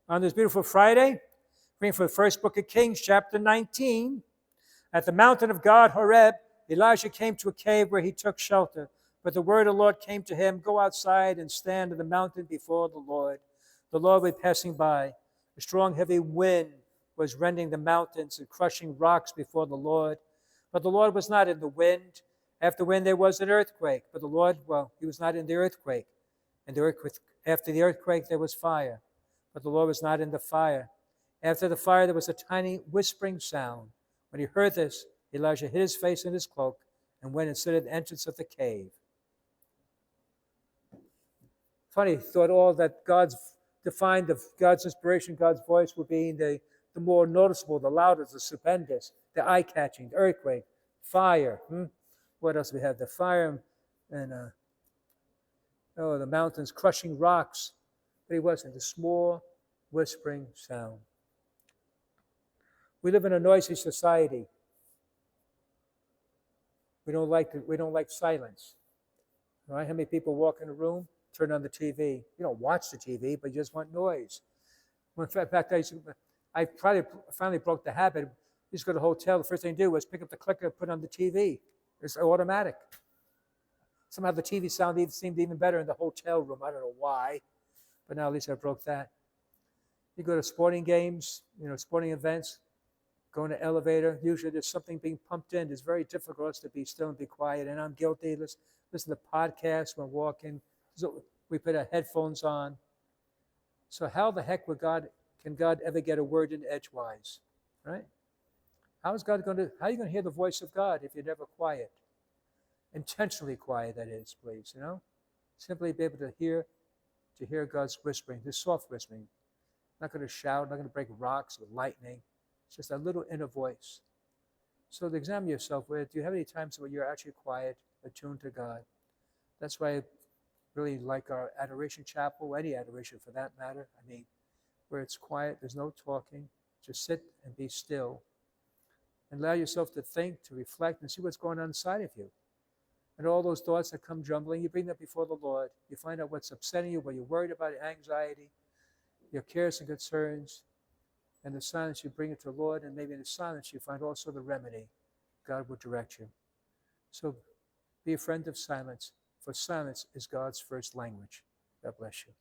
On this beautiful Friday, reading from the first book of Kings, chapter 19. At the mountain of God, Horeb, Elijah came to a cave where he took shelter. But the word of the Lord came to him, "Go outside and stand on the mountain before the Lord." The Lord was passing by. A strong, heavy wind was rending the mountains and crushing rocks before the Lord. But the Lord was not in the wind. After the wind, there was an earthquake. But the Lord, he was not in the earthquake. And after the earthquake, there was fire. But the Lord was not in the fire. After the fire, there was a tiny whispering sound. When he heard this, Elijah hid his face in his cloak and went and stood at the entrance of the cave. Funny, thought all that God's defined of God's inspiration, God's voice would be the more noticeable, the louder, the stupendous, the eye-catching, the earthquake, fire. What else do we have? The fire and the mountains crushing rocks. But he wasn't. The small whispering sound. We live in a noisy society. We don't like silence. Right? How many people walk in a room, turn on the TV? You don't watch the TV, but you just want noise. In fact, I finally broke the habit. You just go to a hotel, the first thing you do was pick up the clicker and put on the TV. It's automatic. Somehow the TV sound seemed even better in the hotel room. I don't know why, but now at least I broke that. You go to sporting games, sporting events, go in an elevator. Usually there's something being pumped in. It's very difficult to be still and be quiet. And I'm guilty. Listen to podcasts when walking. So we put our headphones on. So how the heck can God ever get a word in edgewise? Right? How are you going to hear the voice of God if you're never quiet? Intentionally quiet, that is, please. Simply be able to hear God's whispering, His soft whispering. Not going to shout, not going to break rocks with lightning. It's just a little inner voice. So to examine yourself with, do you have any times where you're actually quiet, attuned to God? That's why I really like our adoration chapel, any adoration for that matter. Where it's quiet, there's no talking. Just sit and be still. And allow yourself to think, to reflect, and see what's going on inside of you. And all those thoughts that come jumbling, you bring them before the Lord. You find out what's upsetting you, what you're worried about, your anxiety, your cares and concerns. And in the silence, you bring it to the Lord, and maybe in the silence, you find also the remedy. God will direct you. So be a friend of silence, for silence is God's first language. God bless you.